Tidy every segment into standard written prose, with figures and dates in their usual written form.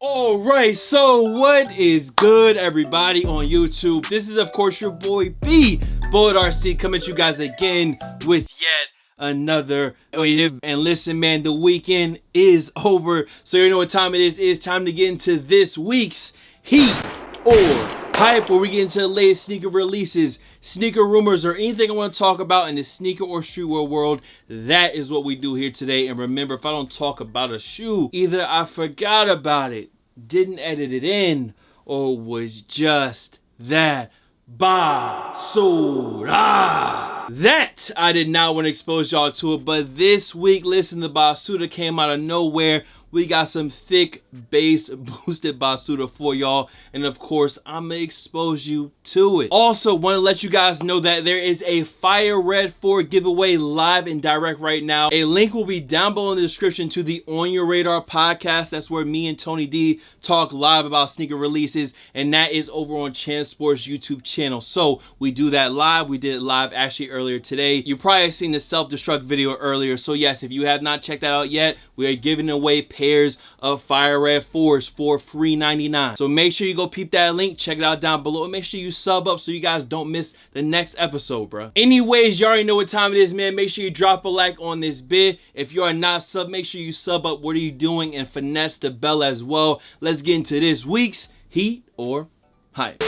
Alright, so what is good, everybody on YouTube? This is, of course, your boy B, Varsity, coming at you guys again with yet another and listen, man, the weekend is over, so you know what time it is. It's time to get into this week's Heat or Hype, where we get into the latest sneaker releases, sneaker rumors, or anything I want to talk about in the sneaker or streetwear world. That is what we do here today. And remember, if I don't talk about a shoe, either I forgot about it, didn't edit it in, or was just that basura. That I did not want to expose y'all to it, but this week, listen, the basura came out of nowhere. We got some thick bass boosted basura for y'all, and of course I'm gonna expose you to it. Also want to let you guys know that there is a Fire Red 4 giveaway live and direct right now. A link will be down below in the description to the On Your Radar podcast. That's where me and Tony D talk live about sneaker releases, and that is over on Chan Sports YouTube channel. So we do that live. We did it live actually earlier today. You probably have seen the self-destruct video earlier, so yes, if you have not checked that out yet, we are giving away pairs of Fire Red 4s for free $99. So make sure you go peep that link, check it out down below, and make sure you sub up so you guys don't miss the next episode, bro. Anyways, you already know what time it is, man. Make sure you drop a like on this vid. If you are not sub, make sure you sub up. What are you doing? And finesse the bell as well. Let's get into this week's Heat or Hype.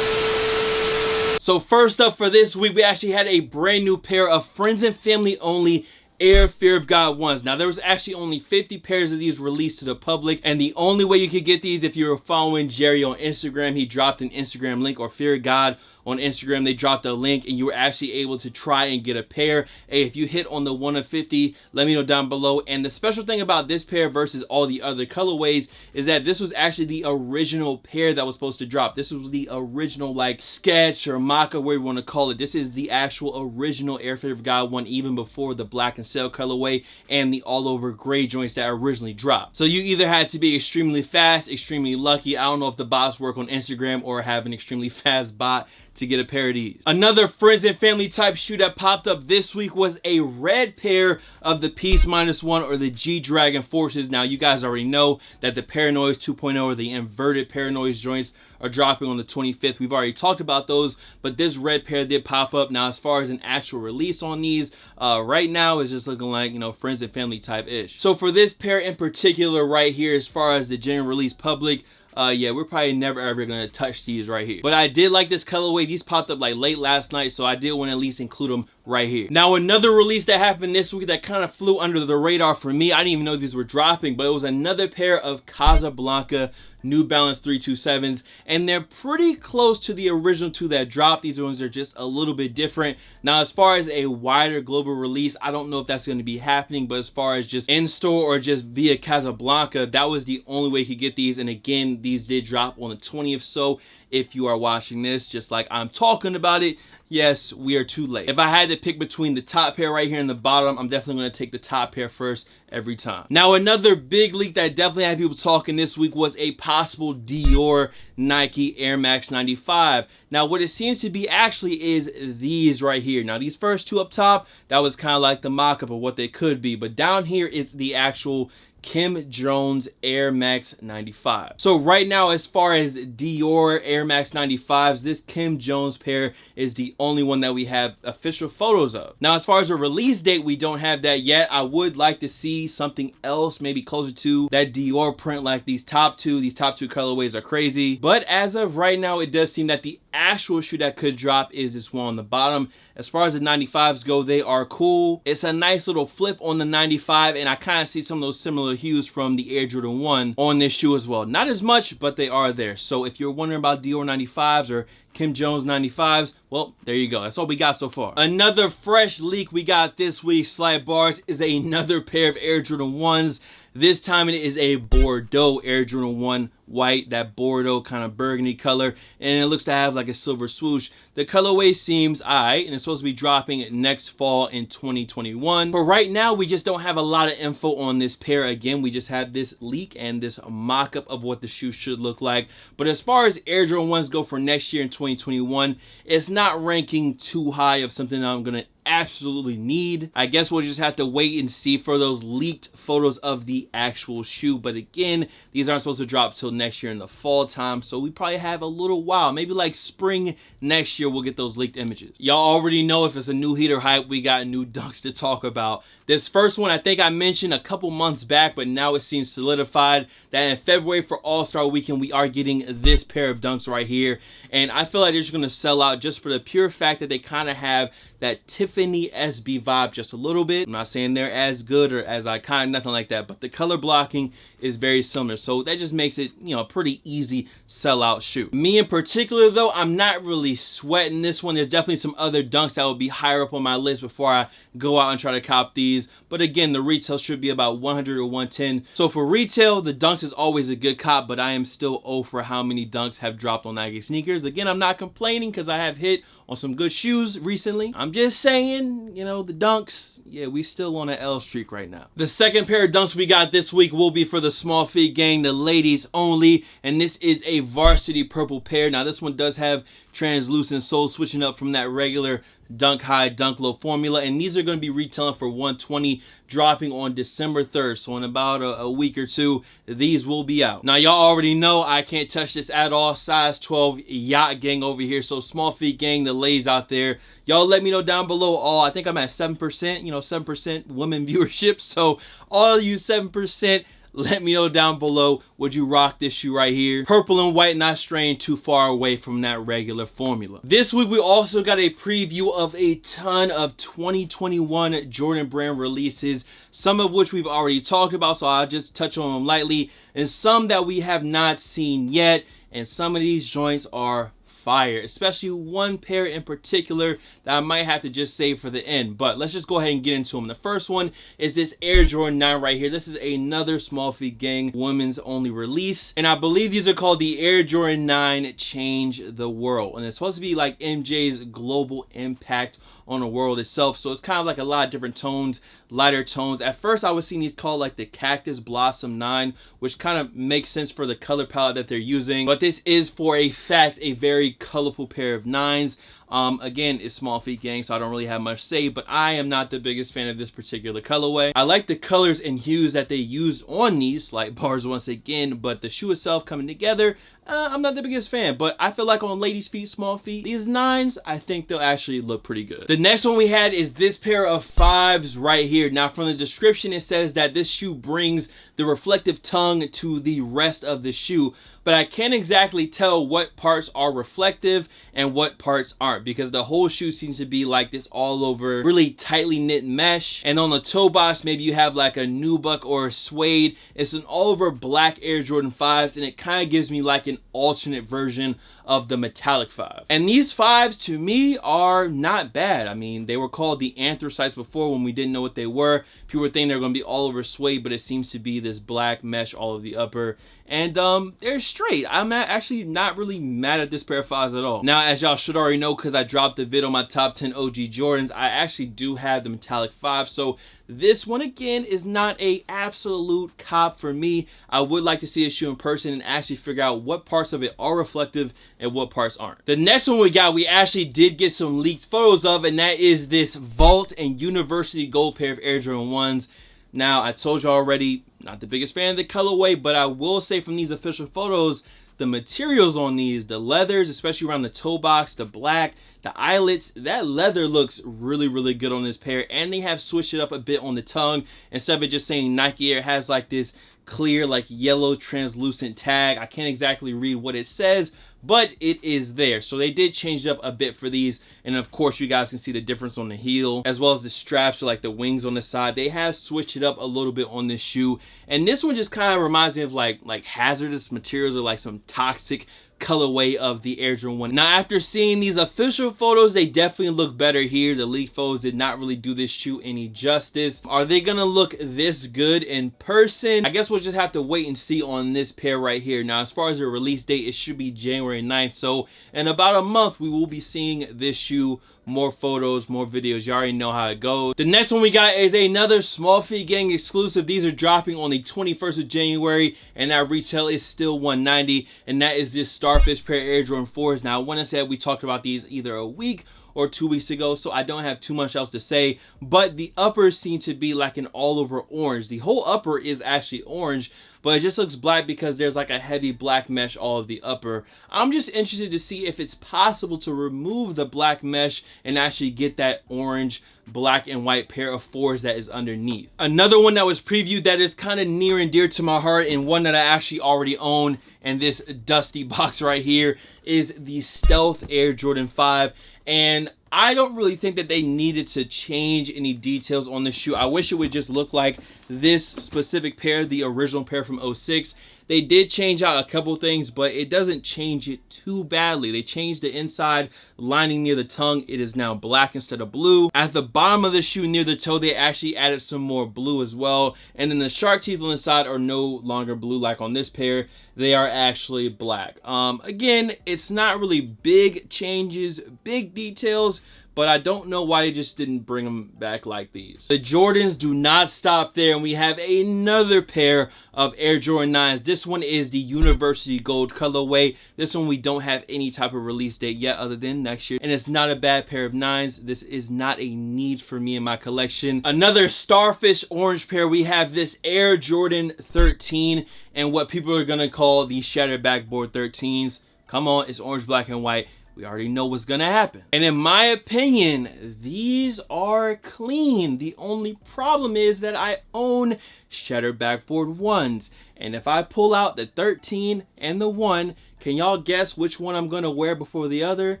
So first up for this week, we actually had a brand new pair of friends and family only Air Fear of God ones. Now, there was actually only 50 pairs of these released to the public, and the only way you could get these, if you were following Jerry on Instagram, he dropped an Instagram link, or Fear of God on Instagram, they dropped a link, and you were actually able to try and get a pair. Hey, if you hit on the 1 of 50, let me know down below. And the special thing about this pair versus all the other colorways is that this was actually the original pair that was supposed to drop. This was the original, like, sketch or mock-up, whatever you want to call it. This is the actual original Air Fear of God one, even before the black and sail colorway and the all-over gray joints that originally dropped. So you either had to be extremely fast, extremely lucky. I don't know if the bots work on Instagram or have an extremely fast bot to get a pair of these. Another friends and family type shoe that popped up this week was a red pair of the Peace -1 or the G-Dragon Forces. Now, you guys already know that the Paranoids 2.0 or the inverted Paranoids joints are dropping on the 25th. We've already talked about those, but this red pair did pop up. Now, as far as an actual release on these, right now is just looking like, you know, friends and family type-ish. So for this pair in particular right here, as far as the general release public, yeah, we're probably never ever gonna touch these right here. But I did like this colorway. These popped up like late last night, so I did want to at least include them right here. Now, another release that happened this week that kind of flew under the radar for me, I didn't even know these were dropping, but it was another pair of Casablanca New Balance 327s, and they're pretty close to the original two that dropped. These ones are just a little bit different. Now, as far as a wider global release, I don't know if that's going to be happening, but as far as just in-store or just via Casablanca, that was the only way you could get these. And again, these did drop on the 20th, so if you are watching this just like I'm talking about it, yes, we are too late. If I had to pick between the top pair right here and the bottom, I'm definitely going to take the top pair first every time. Now, another big leak that definitely had people talking this week was a possible Dior Nike Air Max 95. Now, what it seems to be actually is these right here. Now, these first two up top, that was kind of like the mock-up of what they could be, but down here is the actual Kim Jones Air Max 95. So right now, as far as Dior Air Max 95s, this Kim Jones pair is the only one that we have official photos of. Now, as far as a release date, we don't have that yet. I would like to see something else, maybe closer to that Dior print, like these top two. These top two colorways are crazy. But as of right now, it does seem that the actual shoe that could drop is this one on the bottom. As far as the 95s go, they are cool. It's a nice little flip on the 95, and I kind of see some of those similar hues from the Air Jordan 1 on this shoe as well. Not as much, but they are there. So if you're wondering about Dior 95s or Kim Jones 95s, well, there you go. That's all we got so far. Another fresh leak we got this week, Slight Bars, is another pair of Air Jordan 1s. This time it is a Bordeaux Air Jordan 1 white, that Bordeaux kind of burgundy color, and it looks to have like a silver swoosh. The colorway seems alright, and it's supposed to be dropping next fall in 2021. But right now, we just don't have a lot of info on this pair. Again, we just have this leak and this mock-up of what the shoe should look like. But as far as Air Jordan 1s go for next year in 2021, it's not ranking too high of something that I'm going to absolutely need. I guess we'll just have to wait and see for those leaked photos of the actual shoe. But again, these aren't supposed to drop till next year in the fall time, so we probably have a little while. Maybe like spring next year we'll get those leaked images. Y'all already know if it's a new heater hype, we got new dunks to talk about. This first one I think I mentioned a couple months back, but now it seems solidified that in February for All-Star Weekend we are getting this pair of dunks right here. And I feel like they're just going to sell out just for the pure fact that they kind of have that Tiffany SB vibe just a little bit. I'm not saying they're as good or as iconic, nothing like that, but the color blocking is very similar. So that just makes it, you know, a pretty easy sellout shoe. Me in particular though, I'm not really sweating this one. There's definitely some other dunks that will be higher up on my list before I go out and try to cop these. But again, the retail should be about 100 or 110. So for retail, the dunks is always a good cop, but I am still 0 for how many dunks have dropped on Nike sneakers. Again, I'm not complaining because I have hit on some good shoes recently. I'm just saying, you know, the dunks, yeah, we still on an L streak right now. The second pair of dunks we got this week will be for the small feet gang, the ladies only, and this is a Varsity purple pair. Now this one does have translucent soles, switching up from that regular dunk high, dunk low formula, and these are going to be retailing for $120, dropping on December 3rd. So in about a week or two, these will be out. Now y'all already know I can't touch this at all. Size 12 yacht gang over here. So small feet gang, the ladies out there, y'all let me know down below. All I think I'm at 7%, you know, 7% women viewership. So all you 7%, let me know down below, would you rock this shoe right here? Purple and white, not straying too far away from that regular formula. This week we also got a preview of a ton of 2021 Jordan brand releases, some of which we've already talked about, so I'll just touch on them lightly, and some that we have not seen yet, and some of these joints are fire, especially one pair in particular that I might have to just save for the end. But let's just go ahead and get into them. The first one is this Air Jordan 9 right here. This is another small feet gang women's only release, and I believe these are called the Air Jordan 9 Change the World, and it's supposed to be like MJ's global impact on the world itself. So it's kind of like a lot of different tones, lighter tones. At first I was seeing these called like the Cactus Blossom 9, which kind of makes sense for the color palette that they're using, but this is for a fact a very colorful pair of 9s. Again, it's small feet gang, so I don't really have much to say, but I am not the biggest fan of this particular colorway. I like the colors and hues that they used on these, slight bars once again, but the shoe itself coming together, I'm not the biggest fan. But I feel like on ladies' feet, small feet, these 9s, I think they'll actually look pretty good. The next one we had is this pair of 5s right here. Now from the description, it says that this shoe brings the reflective tongue to the rest of the shoe, but I can't exactly tell what parts are reflective and what parts aren't, because the whole shoe seems to be like this all over really tightly knit mesh. And on the toe box, maybe you have like a nubuck or a suede. It's an all over black Air Jordan 5s, and it kind of gives me like an alternate version of the metallic 5. And these 5s to me are not bad. I mean, they were called the anthracites before when we didn't know what they were. People were thinking they're going to be all over suede, but it seems to be this black mesh all over the upper, and they're straight. I'm actually not really mad at this pair of 5s at all. Now, as y'all should already know, because I dropped the vid on my top 10 OG Jordans, I actually do have the metallic 5, so this one again is not a absolute cop for me. I would like to see a shoe in person and actually figure out what parts of it are reflective and what parts aren't. The next one we actually did get some leaked photos of, and that is this Vault and University Gold pair of Air Jordan 1s. Now, I told you already, not the biggest fan of the colorway, but I will say from these official photos, the materials on these, the leathers, especially around the toe box, the black, the eyelets, that leather looks really, really good on this pair. And they have switched it up a bit on the tongue. Instead of it just saying Nike Air, it has like this clear, like yellow translucent tag. I can't exactly read what it says, but it is there. So they did change it up a bit for these. And of course, you guys can see the difference on the heel, as well as the straps or like the wings on the side. They have switched it up a little bit on this shoe. And this one just kind of reminds me of like hazardous materials or like some toxic colorway of the Air Jordan 1. Now, after seeing these official photos, they definitely look better here. The leaked photos did not really do this shoe any justice. Are they gonna look this good in person? I guess we'll just have to wait and see on this pair right here. Now, as far as the release date, it should be January 9th. So in about a month, we will be seeing this shoe. More photos, more videos. You already know how it goes. The next one we got is another small feet gang exclusive. These are dropping on the 21st of January, and that retail is still $190, and that is this Starfish Prayer Air Jordan 4s. Now, I want to say we talked about these either a week or 2 weeks ago, so I don't have too much else to say. But the uppers seem to be like an all over orange. The whole upper is actually orange, but it just looks black because there's like a heavy black mesh all of the upper. I'm just interested to see if it's possible to remove the black mesh and actually get that orange, black and white pair of fours that is underneath. Another one that was previewed that is kind of near and dear to my heart, and one that I actually already own in this dusty box right here, is the Stealth Air Jordan 5. And I don't really think that they needed to change any details on the shoe. I wish it would just look like this specific pair, the original pair from 06. They did change out a couple things, but it doesn't change it too badly. They changed the inside lining near the tongue. It is now black instead of blue. At the bottom of the shoe near the toe, they actually added some more blue as well. And then the shark teeth on the side are no longer blue like on this pair. They are actually black. Again, it's not really big changes, big details, but I don't know why they just didn't bring them back like these. The Jordans do not stop there, and we have another pair of Air Jordan 9s. This one is the University Gold colorway. This one we don't have any type of release date yet other than next year, and it's not a bad pair of 9s. This is not a need for me in my collection. Another Starfish orange pair. We have this Air Jordan 13 and what people are gonna call the Shattered Backboard 13s. Come on, it's orange, black, and white. We already know what's gonna happen. And in my opinion, these are clean. The only problem is that I own Shattered Backboard 1s. And if I pull out the 13 and the 1, can y'all guess which one I'm gonna wear before the other?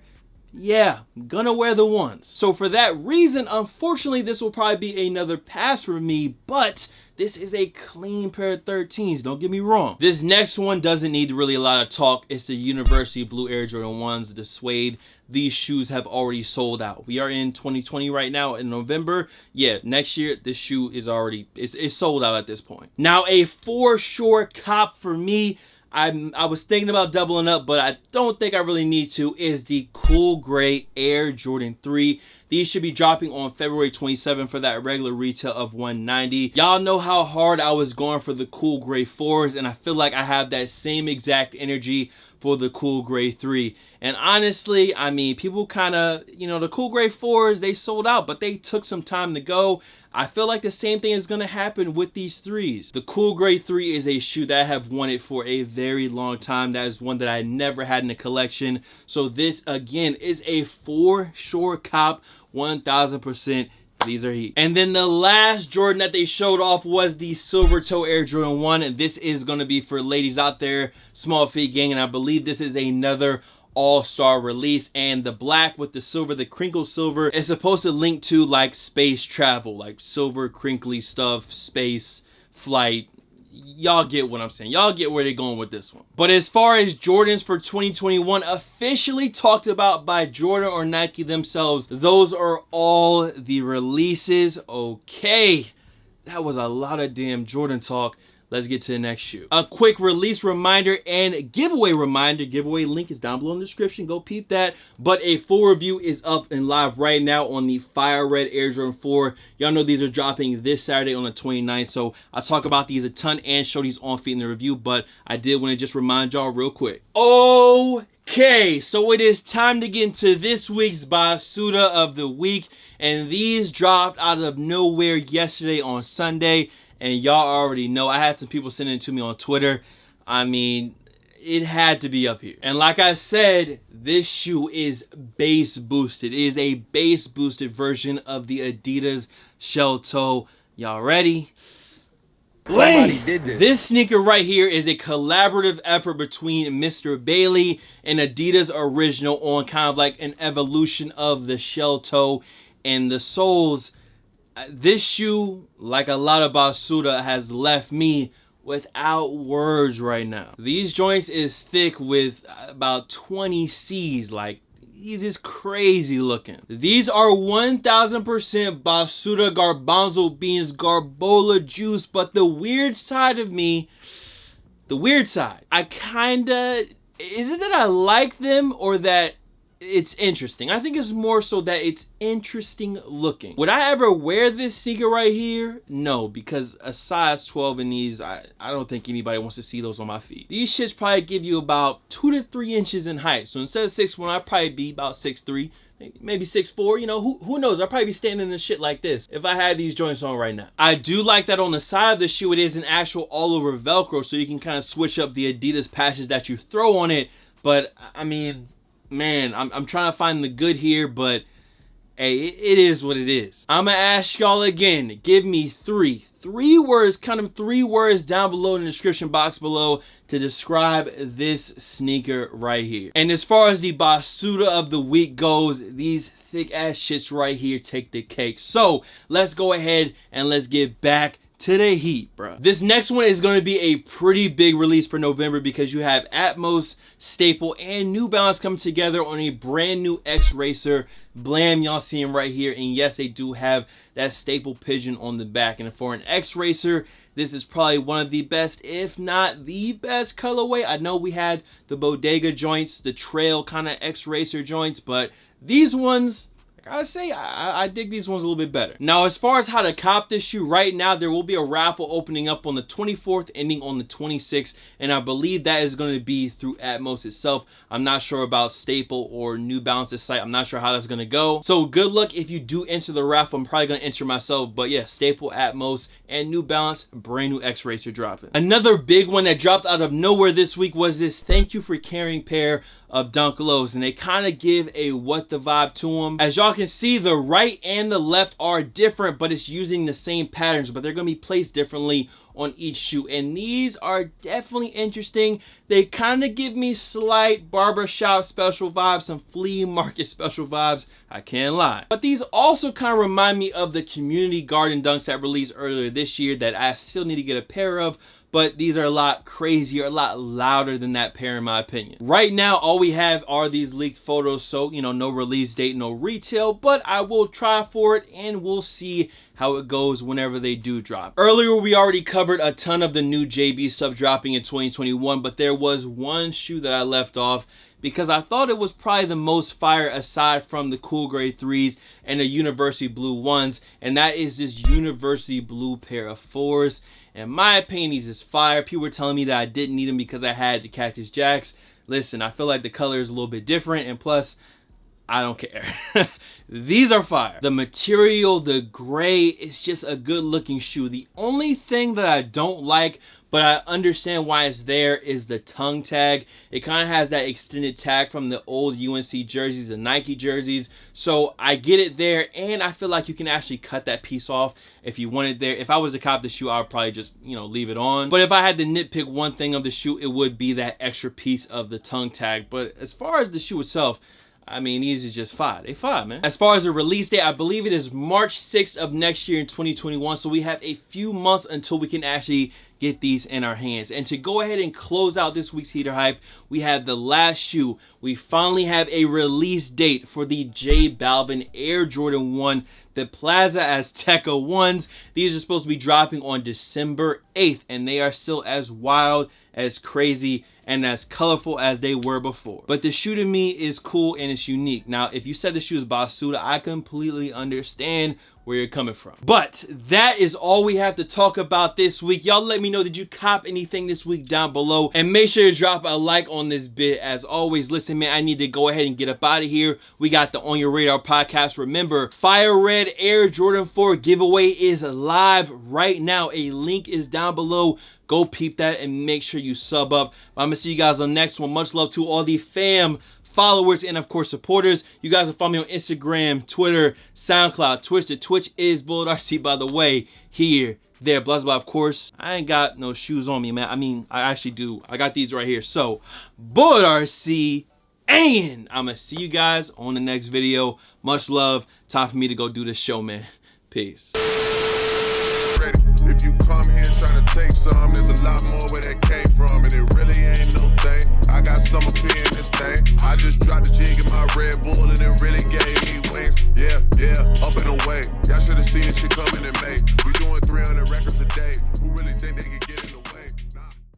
Yeah, I'm gonna wear the 1s. So for that reason, unfortunately, this will probably be another pass for me, but this is a clean pair of 13s, don't get me wrong. This next one doesn't need really a lot of talk. It's the University Blue Air Jordan 1s, the suede. These shoes have already sold out. We are in 2020 right now in November. Yeah, next year, this shoe is already, it's sold out at this point. Now, a for sure cop for me, I was thinking about doubling up, but I don't think I really need to, is the Cool Gray Air Jordan 3. These should be dropping on February 27th for that regular retail of $190. Y'all know how hard I was going for the Cool Gray 4s, and I feel like I have that same exact energy for the Cool Gray 3. And honestly, I mean, people kind of, you know, the Cool Gray 4s, they sold out, but they took some time to go. I feel like the same thing is going to happen with these 3s. The Cool Gray 3 is a shoe that I have wanted for a very long time. That is one that I never had in the collection. So this, again, is a for sure cop, 1000%. These are heat. And then the last Jordan that they showed off was the Silver Toe Air Jordan 1. And this is going to be for ladies out there, small feet gang. And I believe this is another all-star release, and the black with the silver, the crinkle silver, is supposed to link to like space travel, like silver crinkly stuff, space, flight. Y'all get what I'm saying. Y'all get where they're going with this one. But as far as Jordans for 2021 officially talked about by Jordan or Nike themselves, those are all the releases. Okay, that was a lot of damn Jordan talk. Let's get to the next shoe. A quick release reminder and giveaway reminder. Giveaway link is down below in the description. Go peep that. But a full review is up and live right now on the Fire Red Air Jordan 4. Y'all know these are dropping this Saturday on the 29th. So I talk about these a ton and show these on feet in the review. But I did want to just remind y'all real quick. Okay, so it is time to get into this week's Basuda of the week. And these dropped out of nowhere yesterday on Sunday. And y'all already know, I had some people sending it to me on Twitter. I mean, it had to be up here. And like I said, this shoe is base boosted. It is a base boosted version of the Adidas Shell Toe. Y'all ready? Somebody did this. This sneaker right here is a collaborative effort between Mr. Bailey and Adidas Original on kind of like an evolution of the Shell Toe and the soles. This shoe, like a lot of Basuda, has left me without words right now. These joints is thick with about 20 C's. Like, these is crazy looking. These are 1000% Basuda Garbanzo Beans Garbola juice. But the weird side of me, I kinda, is it that I like them or that it's interesting? I think it's more so that it's interesting looking. Would I ever wear this sneaker right here? No, because a size 12 in these, I don't think anybody wants to see those on my feet. These shits probably give you about 2 to 3 inches in height. So instead of 6'1", I'd probably be about 6'3", maybe 6'4", you know, who knows? I'll probably be standing in shit like this if I had these joints on right now. I do like that on the side of the shoe, it is an actual all-over Velcro, so you can kind of switch up the Adidas patches that you throw on it. But, I mean, man, I'm trying to find the good here, but hey, it is what it is. I'm gonna ask y'all again, give me three words down below in the description box below to describe this sneaker right here. And as far as the Basuda of the week goes, these thick ass shits right here take the cake. So let's go ahead and let's get back to the heat, bro. This next one is going to be a pretty big release for November because you have Atmos, Staple, and New Balance coming together on a brand new X Racer. Blam, y'all see him right here. And yes, they do have that Staple pigeon on the back. And for an X Racer, this is probably one of the best, if not the best colorway. I know we had the Bodega joints, the trail kind of X Racer joints, but these ones, I gotta say, I dig these ones a little bit better. Now, as far as how to cop this shoe, right now there will be a raffle opening up on the 24th, ending on the 26th, and I believe that is going to be through Atmos itself. I'm not sure about Staple or New Balance's site. I'm not sure how that's going to go. So good luck if you do enter the raffle. I'm probably going to enter myself, but yeah, Staple, Atmos, and New Balance, brand new X Racer dropping. Another big one that dropped out of nowhere this week was this Thank You for Caring pair of Dunk Lows, and they kind of give a what the vibe to them. As y'all can see, the right and the left are different, but it's using the same patterns, but they're going to be placed differently on each shoe, and these are definitely interesting. They kind of give me slight barbershop special vibes, some flea market special vibes, I can't lie. But these also kind of remind me of the Community Garden Dunks that released earlier this year that I still need to get a pair of, but these are a lot crazier, a lot louder than that pair in my opinion. Right now, all we have are these leaked photos, so, you know, no release date, no retail, but I will try for it and we'll see how it goes whenever they do drop. Earlier, we already covered a ton of the new JB stuff dropping in 2021, but there was one shoe that I left off because I thought it was probably the most fire aside from the Cool Grade 3s and the University Blue 1s, and that is this University Blue pair of 4s. In my opinion, these is fire. People were telling me that I didn't need them because I had the Cactus Jacks. Listen, I feel like the color is a little bit different, and plus, I don't care. These are fire. The material, the gray, it's just a good looking shoe. The only thing that I don't like, but I understand why it's there, is the tongue tag. It kind of has that extended tag from the old UNC jerseys, the Nike jerseys. So I get it there, and I feel like you can actually cut that piece off if you want it there. If I was to cop the shoe, I would probably just, you know, leave it on. But if I had to nitpick one thing of the shoe, it would be that extra piece of the tongue tag. But as far as the shoe itself, I mean, these are just fire. They fire, man. As far as the release date, I believe it is March 6th of next year in 2021. So we have a few months until we can actually get these in our hands. And to go ahead and close out this week's Heater Hype, we have the last shoe. We finally have a release date for the J Balvin Air Jordan 1, the Plaza Azteca 1s. These are supposed to be dropping on December 8th, and they are still as wild, as crazy, and as colorful as they were before. But the shoe to me is cool and it's unique. Now, if you said the shoe is Basuda, I completely understand where you're coming from. But that is all we have to talk about this week. Y'all let me know, did you cop anything this week down below? And make sure to drop a like on this bit. As always, listen, man, I need to go ahead and get up out of here. We got the On Your Radar podcast. Remember, Fire Red Air Jordan 4 giveaway is live right now. A link is down below. Go peep that and make sure you sub up. I'm gonna see you guys on the next one. Much love to all the fam, followers, and of course supporters. You guys can follow me on Instagram, Twitter, SoundCloud, Twitch. The Twitch is BulletRC, by the way. Here, there, blah blah. Of course, I ain't got no shoes on me, man. I mean, I actually do. I got these right here. So, BulletRC, and I'm gonna see you guys on the next video. Much love. Time for me to go do this show, man. Peace. If you come here trying to take some, there's a lot more where that came from, and it really ain't no thing. I got some up here in this thing. I just dropped the jig in my Red Bull, and it really gave me wings. Yeah, up and away. Y'all should have seen this shit coming in May. We doing 300 records a day. Who really think they can get in the